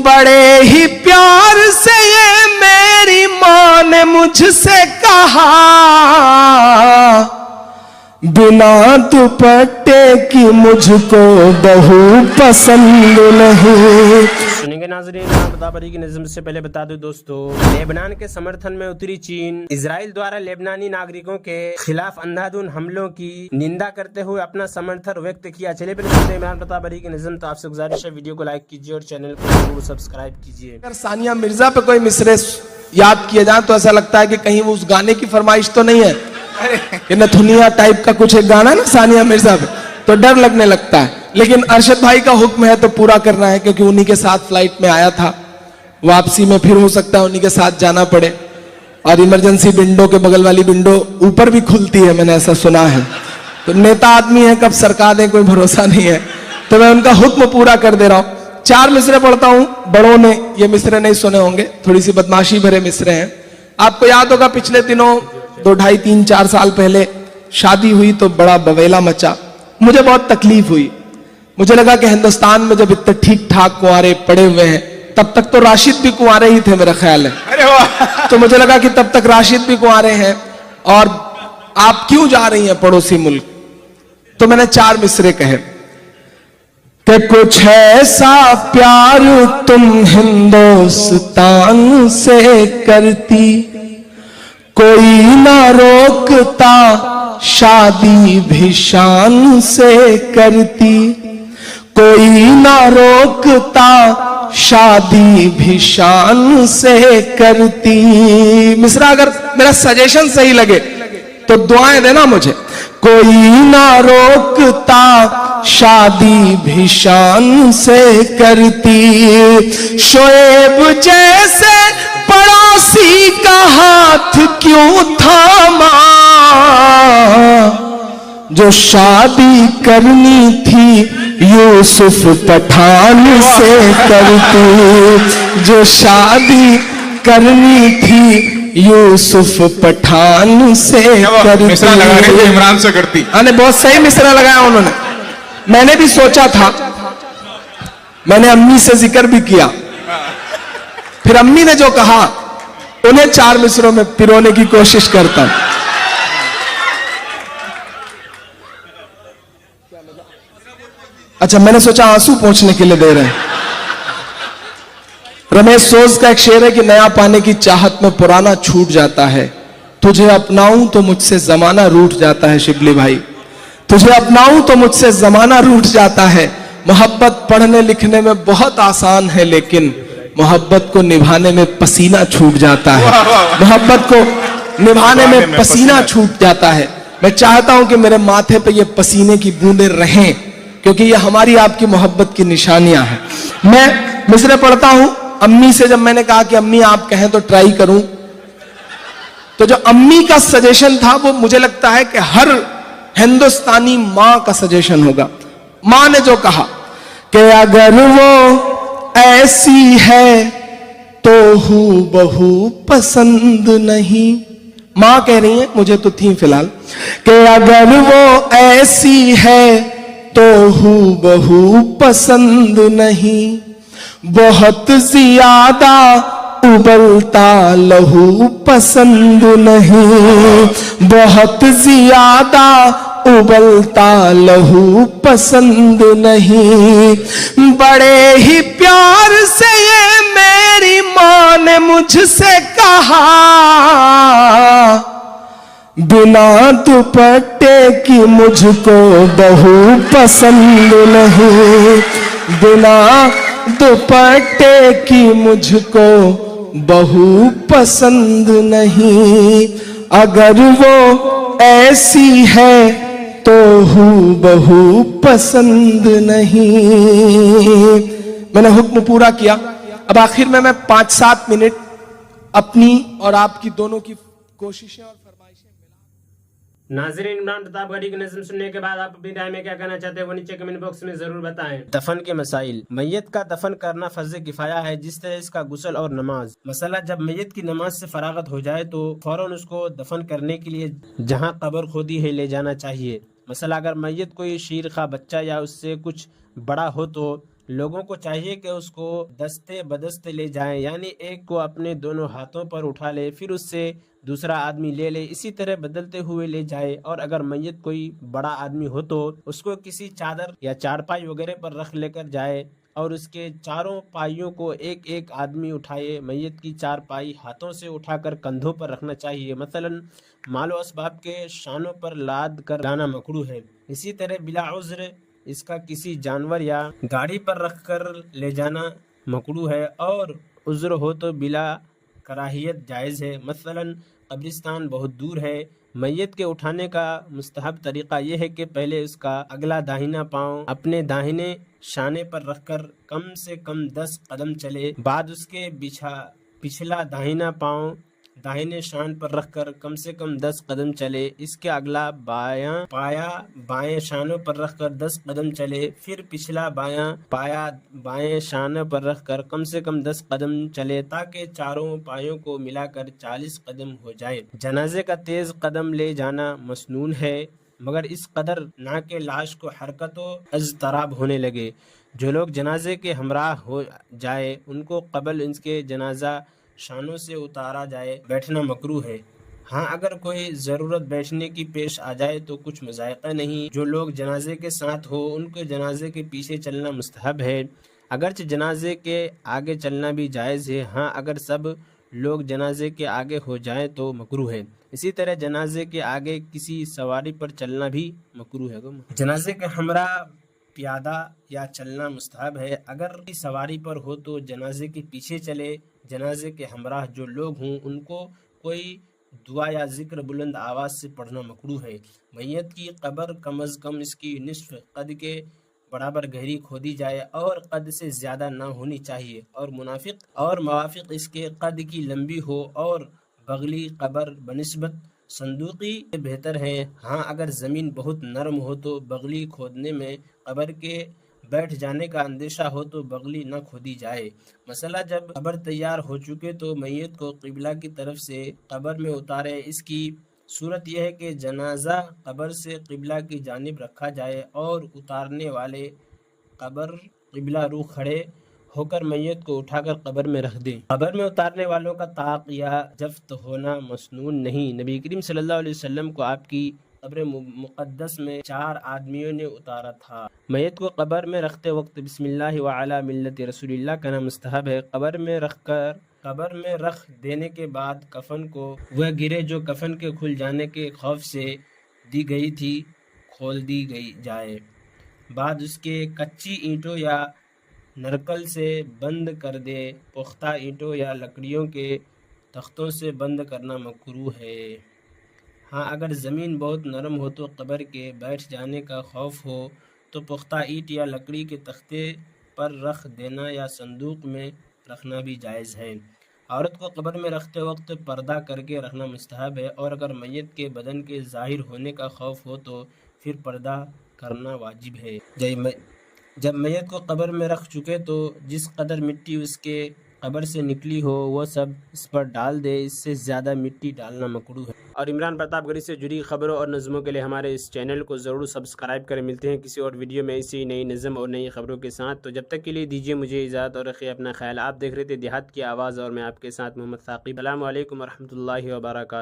بڑے ہی پیار سے یہ میری ماں نے مجھ سے کہا بنا دوپٹے کی مجھ کو بہو پسند نہیں. سنیں گے ناظرین. بتا بری کی نظم سے پہلے بتا دو دوستو، لیبنان کے سمرتھن میں اتری چین اسرائیل دوارا لیبنانی ناگرکوں کے خلاف اندھادھند حملوں کی نندا کرتے ہوئے اپنا سمرتھن ویکت کیا. چلے پھر سنتے ہیں بتا بری کی نظم. تو آپ سے گزارش ہے ویڈیو کو لائک کیجیے اور چینل کو ضرور سبسکرائب کیجیے. اگر ثانیہ مرزا پہ کوئی مصرے یاد کیے جائیں تو ایسا لگتا ہے کہ کہیں وہ اس گانے کی فرمائش تو نہیں ہے کہ نتھنیا ٹائپ کا کچھ ایک گانا ہے نا ثانیہ مرزا پہ، تو ڈر لگنے لگتا ہے. لیکن ارشد بھائی کا حکم ہے تو پورا کرنا ہے، کیونکہ انہی کے ساتھ فلائٹ میں آیا تھا. واپسی میں پھر ہو سکتا ہے انہی کے ساتھ جانا پڑے. اور ایمرجنسی ونڈو کے بغل والی ونڈو اوپر بھی کھلتی ہے، میں نے ایسا سنا ہے. تو نیتا آدمی ہے، کب سرکا دیں کوئی بھروسہ نہیں ہے. تو میں ان کا حکم پورا کر دے رہا ہوں. 4 مصرے پڑھتا ہوں. بڑوں نے یہ مصرے نہیں سنے ہوں گے، تھوڑی سی بدماشی بھرے مصرے ہیں. آپ کو یاد ہوگا پچھلے دنوں 2, 2.5, 3, 4 سال پہلے شادی ہوئی تو بڑا بویلا مچا. مجھے بہت تکلیف ہوئی. مجھے لگا کہ ہندوستان میں جب اتنے ٹھیک ٹھاک کنوارے پڑے ہوئے ہیں، تب تک تو راشد بھی کنوارے ہی تھے میرا خیال ہے. تو مجھے لگا کہ تب تک راشد بھی کنوارے ہیں اور آپ کیوں جا رہی ہیں پڑوسی ملک. تو میں نے 4 مصرے کہے کہ کچھ ایسا پیار تم ہندوستان سے کرتی، کوئی نہ روکتا شادی بھی شان سے کرتی، کوئی نہ روکتا شادی بھی شان سے کرتی. مصرع اگر میرا سجیشن صحیح لگے تو دعائیں دینا مجھے. کوئی نہ روکتا شادی بھی شان سے کرتی، شعیب جیسے پڑوسی کا ہاتھ کیوں تھاما، جو شادی کرنی تھی یوسف پٹھان سے کرتی، جو شادی کرنی تھی یوسف پٹھان سے کرتی. مصرع لگانے تھے عمران سے کرتی. بہت صحیح مصرع لگایا انہوں نے. میں نے بھی سوچا تھا، میں نے امی سے ذکر بھی کیا، پھر امی نے جو کہا انہیں 4 مصروں میں پرونے کی کوشش کرتا ہوں. اچھا میں نے سوچا آنسو پہنچنے کے لیے دے رہے ہیں. رمیش سوز کا ایک شعر ہے کہ نیا پانے کی چاہت میں پرانا چھوٹ جاتا ہے، تجھے اپناؤں تو مجھ سے زمانہ روٹ جاتا ہے. شبلی بھائی تجھے اپناؤں تو مجھ سے زمانہ روٹ جاتا ہے. محبت پڑھنے لکھنے میں بہت آسان ہے، لیکن محبت کو نبھانے میں پسینہ چھوٹ جاتا ہے. محبت کو نبھانے میں پسینہ چھوٹ جاتا ہے. میں چاہتا ہوں کہ میرے ماتھے پہ یہ پسینے کی بوندیں رہیں، کیونکہ یہ ہماری آپ کی محبت کی نشانیاں ہیں. میں مصرع پڑھتا ہوں. امی سے جب میں نے کہا کہ امی آپ کہیں تو ٹرائی کروں، تو جو امی کا سجیشن تھا وہ مجھے لگتا ہے کہ ہر ہندوستانی ماں کا سجیشن ہوگا. ماں نے جو کہا کہ اگر وہ ایسی ہے تو ہو بہو پسند نہیں. ماں کہہ رہی ہیں، مجھے تو تھیں فی الحال، کہ اگر وہ ایسی ہے تو ہو بہو پسند نہیں، بہت زیادہ ابلتا لہو پسند نہیں، بہت زیادہ ابلتا لہو پسند نہیں. بڑے ہی پیار سے یہ میری ماں نے مجھ سے کہا بنا دوپٹے کی مجھ کو بہو پسند نہیں، بنا دوپٹے کی مجھ کو بہو پسند نہیں. اگر وہ ایسی ہے تو ہو بہو پسند نہیں. میں نے حکم پورا کیا. اب آخر میں 5-7 منٹ اپنی اور آپ کی دونوں کی کوششیں اور فرمائشیں. ناظرین عمران پرتاپ گڑھی کی نظم سننے کے بعد آپ اپنی رائے میں کیا کہنا چاہتے ہیں وہ نیچے کمنٹ باکس میں ضرور بتائیں. دفن کے مسائل. میت کا دفن کرنا فرض کفایہ ہے، جس طرح اس کا غسل اور نماز. مسئلہ جب میت کی نماز سے فراغت ہو جائے تو فوراً اس کو دفن کرنے کے لیے جہاں قبر کھودی ہے لے جانا چاہیے. مسئلہ اگر میت کوئی شیر خواہ بچہ یا اس سے کچھ بڑا ہو تو لوگوں کو چاہیے کہ اس کو دستے بدستے لے جائیں، یعنی ایک کو اپنے دونوں ہاتھوں پر اٹھا لے، پھر اس سے دوسرا آدمی لے لے، اسی طرح بدلتے ہوئے لے جائے۔ اور اگر میت کوئی بڑا آدمی ہو تو اس کو کسی چادر یا چارپائی وغیرہ پر رکھ لے کر جائے اور اس کے چاروں پائیوں کو ایک ایک آدمی اٹھائے۔ میت کی چار پائی ہاتھوں سے اٹھا کر کندھوں پر رکھنا چاہیے، مثلا مال و اسباب کے شانوں پر لاد کر لانا مکروہ ہے۔ اسی طرح بلا عذر اس کا کسی جانور یا گاڑی پر رکھ کر لے جانا مکروہ ہے، اور عذر ہو تو بلا کراہیت جائز ہے۔ مثلا قبرستان بہت دور ہے، میت کے اٹھانے کا مستحب طریقہ یہ ہے کہ پہلے اس کا اگلا داہنا پاؤں اپنے داہنے شانے پر رکھ کر کم سے کم 10 قدم چلے، بعد اس کے پچھلا داہنا پاؤں داہنے شان پر رکھ کر کم سے کم 10 قدم چلے، اس کے اگلا بایاں پایا بائیں شانوں پر رکھ کر 10 قدم چلے، پھر پچھلا بایاں پایا بائیں شانوں پر رکھ کر کم سے کم 10 قدم چلے، تاکہ چاروں پایوں کو ملا کر 40 قدم ہو جائے۔ جنازے کا تیز قدم لے جانا مسنون ہے، مگر اس قدر نہ کہ لاش کو حرکت و اضطراب ہونے لگے۔ جو لوگ جنازے کے ہمراہ ہو جائے ان کو قبل ان کے جنازہ شانوں سے اتارا جائے، بیٹھنا مکروہ ہے۔ ہاں اگر کوئی ضرورت بیٹھنے کی پیش آ جائے تو کچھ مذائقہ نہیں۔ جو لوگ جنازے کے ساتھ ہو ان کے جنازے کے پیچھے چلنا مستحب ہے، اگرچہ جنازے کے آگے چلنا بھی جائز ہے۔ ہاں اگر سب لوگ جنازے کے آگے ہو جائیں تو مکروہ ہے۔ اسی طرح جنازے کے آگے کسی سواری پر چلنا بھی مکروہ ہے۔ جنازے کے ہمراہ پیادہ یا چلنا مستحب ہے، اگر سواری پر ہو تو جنازے کے پیچھے چلے۔ جنازے کے ہمراہ جو لوگ ہوں ان کو کوئی دعا یا ذکر بلند آواز سے پڑھنا مکروہ ہے۔ میت کی قبر کم از کم اس کی نصف قد کے برابر گہری کھودی جائے اور قد سے زیادہ نہ ہونی چاہیے، اور موافق اس کے قد کی لمبی ہو، اور بغلی قبر بنسبت صندوقی بہتر ہے۔ ہاں اگر زمین بہت نرم ہو تو بغلی کھودنے میں قبر کے بیٹھ جانے کا اندیشہ ہو تو بغلی نہ کھودی جائے۔ مسئلہ جب قبر تیار ہو چکے تو میت کو قبلہ کی طرف سے قبر میں اتارے۔ اس کی صورت یہ ہے کہ جنازہ قبر سے قبلہ کی جانب رکھا جائے اور اتارنے والے قبلہ رو کھڑے ہو کر میت کو اٹھا کر قبر میں رکھ دیں۔ قبر میں اتارنے والوں کا طاق یا جفت ہونا مسنون نہیں۔ نبی کریم صلی اللہ علیہ وسلم کو آپ کی قبر مقدس میں 4 آدمیوں نے اتارا تھا۔ میت کو قبر میں رکھتے وقت بسم اللہ وعلی ملت رسول اللہ کہنا مستحب ہے۔ قبر میں رکھ دینے کے بعد کفن کو وہ گرے جو کفن کے کھل جانے کے خوف سے دی گئی تھی کھول دی جائے، بعد اس کے کچی اینٹوں یا نرکل سے بند کر دے۔ پختہ اینٹوں یا لکڑیوں کے تختوں سے بند کرنا مکروہ ہے۔ ہاں اگر زمین بہت نرم ہو تو قبر کے بیٹھ جانے کا خوف ہو تو پختہ اینٹ یا لکڑی کے تختے پر رکھ دینا یا صندوق میں رکھنا بھی جائز ہے۔ عورت کو قبر میں رکھتے وقت پردہ کر کے رکھنا مستحب ہے، اور اگر میت کے بدن کے ظاہر ہونے کا خوف ہو تو پھر پردہ کرنا واجب ہے۔ جب میت کو قبر میں رکھ چکے تو جس قدر مٹی اس کے قبر سے نکلی ہو وہ سب اس پر ڈال دے، اس سے زیادہ مٹی ڈالنا مکروہ ہے۔ اور عمران پرتاپ گڑھی سے جڑی خبروں اور نظموں کے لیے ہمارے اس چینل کو ضرور سبسکرائب کریں۔ ملتے ہیں کسی اور ویڈیو میں اسی نئی نظم اور نئی خبروں کے ساتھ، تو جب تک کے لیے دیجیے مجھے اجازت اور رکھیے اپنا خیال۔ آپ دیکھ رہے تھے دیہات کی آواز اور میں آپ کے ساتھ محمد ثاقب۔ السلام علیکم ورحمۃ اللہ وبرکاتہ۔